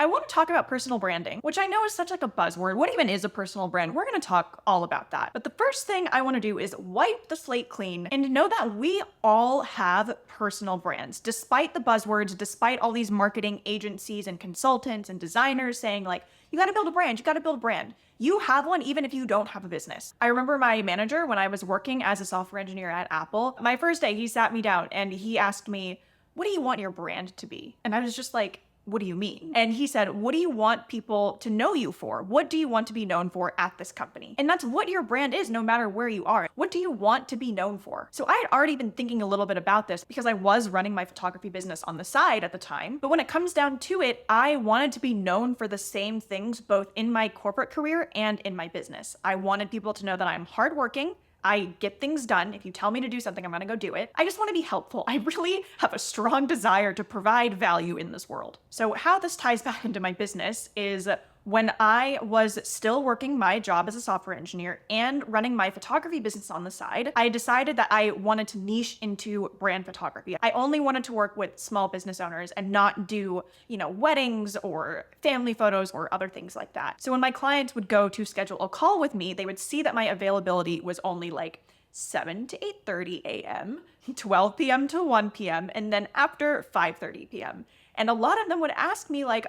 I want to talk about personal branding, which I know is such like a buzzword. What even is a personal brand? We're going to talk all about that. But the first thing I want to do is wipe the slate clean and know that we all have personal brands. Despite the buzzwords, despite all these marketing agencies and consultants and designers saying like, you got to build a brand, you got to build a brand. You have one even if you don't have a business. I remember my manager when I was working as a software engineer at Apple, my first day, he sat me down and he asked me, what do you want your brand to be? And I was just like, what do you mean? And he said, what do you want people to know you for? What do you want to be known for at this company? And that's what your brand is, no matter where you are. What do you want to be known for? So I had already been thinking a little bit about this because I was running my photography business on the side at the time. But when it comes down to it, I wanted to be known for the same things, both in my corporate career and in my business. I wanted people to know that I'm hardworking. I get things done. If you tell me to do something, I'm gonna go do it. I just want to be helpful. I really have a strong desire to provide value in this world. So how this ties back into my business is when I was still working my job as a software engineer and running my photography business on the side, I decided that I wanted to niche into brand photography. I only wanted to work with small business owners and not do, weddings or family photos or other things like that. So when my clients would go to schedule a call with me, they would see that my availability was only like 7 to 8:30 a.m., 12 p.m. to 1 p.m., and then after 5:30 p.m. And a lot of them would ask me like,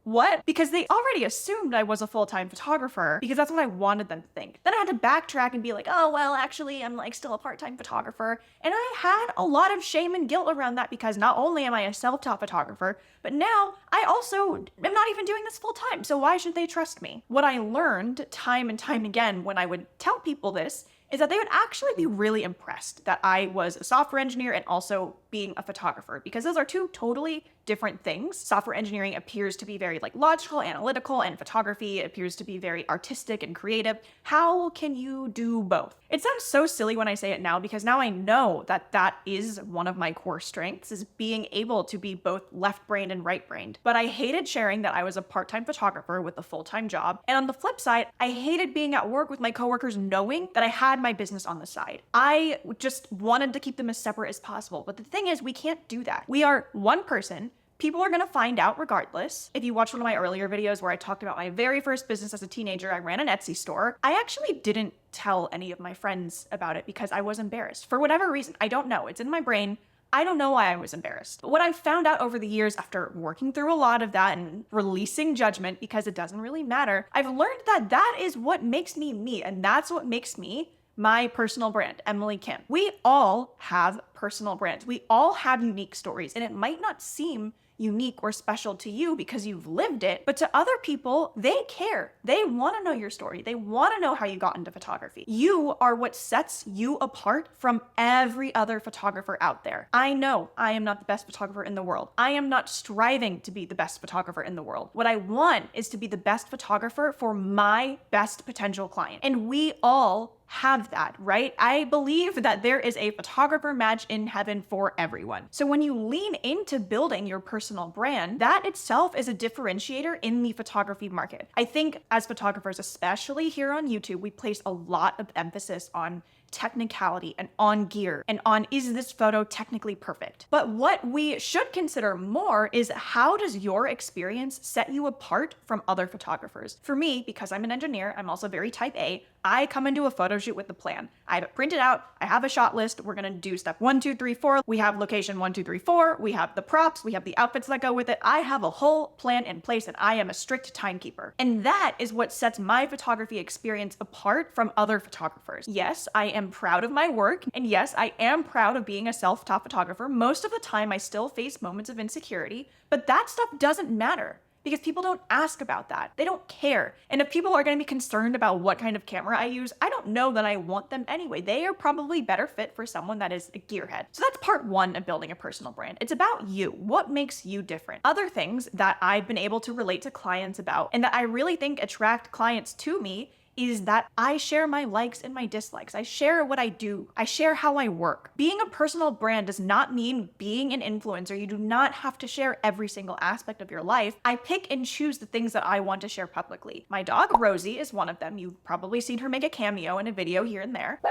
what? Because they already assumed I was a full-time photographer because that's what I wanted them to think. Then I had to backtrack and be like, oh, well, actually, I'm like still a part-time photographer. And I had a lot of shame and guilt around that because not only am I a self-taught photographer, but now I also am not even doing this full-time. So why should they trust me? What I learned time and time again when I would tell people this is that they would actually be really impressed that I was a software engineer and also being a photographer, because those are two totally different things. Software engineering appears to be very like logical, analytical, and photography appears to be very artistic and creative. How can you do both? It sounds so silly when I say it now because now I know that that is one of my core strengths, is being able to be both left-brained and right-brained. But I hated sharing that I was a part-time photographer with a full-time job. And on the flip side, I hated being at work with my coworkers knowing that I had my business on the side. I just wanted to keep them as separate as possible. But the thing is, we can't do that. We are one person. People are gonna find out regardless. If you watched one of my earlier videos where I talked about my very first business as a teenager, I ran an Etsy store. I actually didn't tell any of my friends about it because I was embarrassed. For whatever reason, I don't know. It's in my brain. I don't know why I was embarrassed. But what I found out over the years after working through a lot of that and releasing judgment, because it doesn't really matter, I've learned that that is what makes me me, and that's what makes me my personal brand, Emily Kim. We all have personal brands. We all have unique stories, and it might not seem unique or special to you because you've lived it, but to other people, they care. They want to know your story. They want to know how you got into photography. You are what sets you apart from every other photographer out there. I know I am not the best photographer in the world. I am not striving to be the best photographer in the world. What I want is to be the best photographer for my best potential client. And we all have that, right? I believe that there is a photographer match in heaven for everyone. So when you lean into building your personal brand, that itself is a differentiator in the photography market. I think as photographers, especially here on YouTube, we place a lot of emphasis on technicality and on gear and on, is this photo technically perfect? But what we should consider more is, how does your experience set you apart from other photographers? For me, because I'm an engineer, I'm also very type A, I come into a photo shoot with the plan. I have it printed out, I have a shot list, we're gonna do step 1, 2, 3, 4, we have location 1, 2, 3, 4, we have the props, we have the outfits that go with it. I have a whole plan in place and I am a strict timekeeper. And that is what sets my photography experience apart from other photographers. Yes, I am proud of my work, and yes, I am proud of being a self-taught photographer. Most of the time I still face moments of insecurity, but that stuff doesn't matter, because people don't ask about that. They don't care. And if people are going to be concerned about what kind of camera I use, I don't know that I want them anyway. They are probably better fit for someone that is a gearhead. So that's part one of building a personal brand. It's about you. What makes you different? Other things that I've been able to relate to clients about and that I really think attract clients to me is that I share my likes and my dislikes. I share what I do. I share how I work. Being a personal brand does not mean being an influencer. You do not have to share every single aspect of your life. I pick and choose the things that I want to share publicly. My dog, Rosie, is one of them. You've probably seen her make a cameo in a video here and there.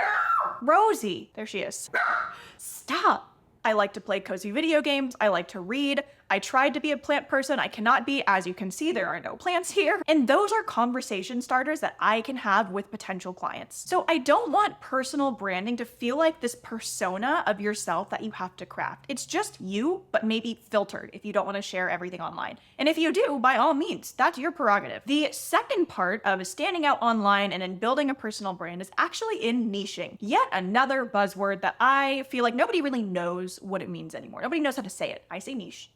Rosie, there she is. Stop. I like to play cozy video games. I like to read. I tried to be a plant person. I cannot be. As you can see, there are no plants here. And those are conversation starters that I can have with potential clients. So I don't want personal branding to feel like this persona of yourself that you have to craft. It's just you, but maybe filtered if you don't want to share everything online. And if you do, by all means, that's your prerogative. The second part of standing out online and in building a personal brand is actually in niching. Yet another buzzword that I feel like nobody really knows what it means anymore. Nobody knows how to say it. I say niche.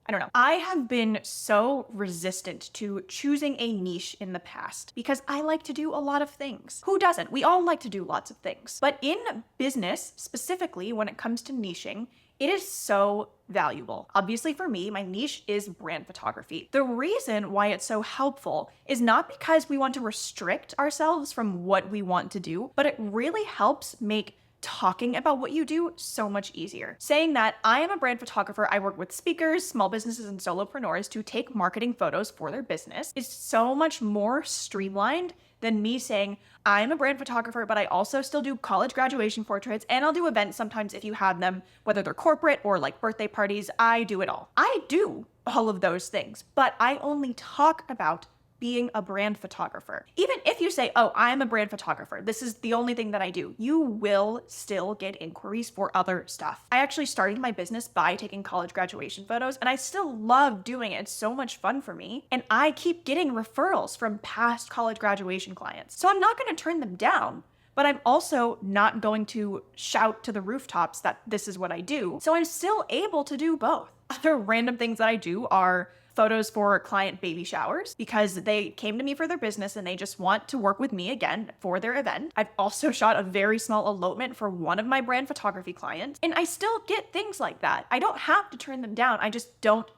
I don't know. I have been so resistant to choosing a niche in the past because I like to do a lot of things. Who doesn't? We all like to do lots of things. But in business, specifically when it comes to niching, it is so valuable. Obviously for me, my niche is brand photography. The reason why it's so helpful is not because we want to restrict ourselves from what we want to do, but it really helps make talking about what you do so much easier. Saying that I am a brand photographer, I work with speakers, small businesses, and solopreneurs to take marketing photos for their business is so much more streamlined than me saying, I'm a brand photographer, but I also still do college graduation portraits, and I'll do events sometimes if you have them, whether they're corporate or like birthday parties, I do it all. I do all of those things, but I only talk about being a brand photographer. Even if you say, oh, I'm a brand photographer, this is the only thing that I do, you will still get inquiries for other stuff. I actually started my business by taking college graduation photos, and I still love doing it. It's so much fun for me. And I keep getting referrals from past college graduation clients. So I'm not going to turn them down, but I'm also not going to shout to the rooftops that this is what I do. So I'm still able to do both. Other random things that I do are photos for client baby showers because they came to me for their business and they just want to work with me again for their event. I've also shot a very small elopement for one of my brand photography clients, and I still get things like that. I don't have to turn them down. I just don't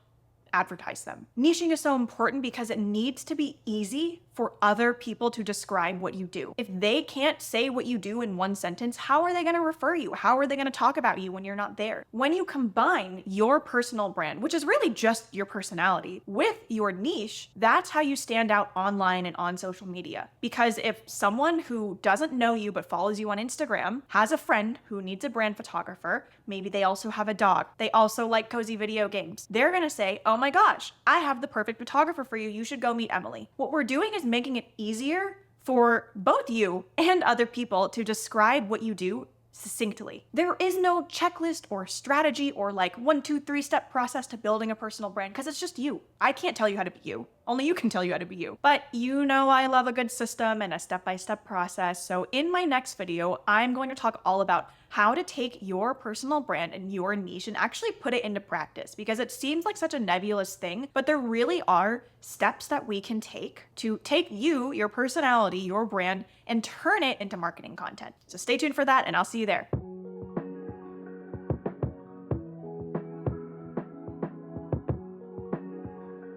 advertise them. Niching is so important because it needs to be easy for other people to describe what you do. If they can't say what you do in one sentence, how are they going to refer you? How are they going to talk about you when you're not there? When you combine your personal brand, which is really just your personality, with your niche, that's how you stand out online and on social media. Because if someone who doesn't know you but follows you on Instagram has a friend who needs a brand photographer, maybe they also have a dog, they also like cozy video games, they're going to say, oh my gosh, I have the perfect photographer for you. You should go meet Emily. What we're doing is making it easier for both you and other people to describe what you do succinctly. There is no checklist or strategy or like 1, 2, 3 step process to building a personal brand because it's just you. I can't tell you how to be you. Only you can tell you how to be you. But you know I love a good system and a step-by-step process. So in my next video, I'm going to talk all about how to take your personal brand and your niche and actually put it into practice because it seems like such a nebulous thing, but there really are steps that we can take to take you, your personality, your brand, and turn it into marketing content. So stay tuned for that and I'll see you there.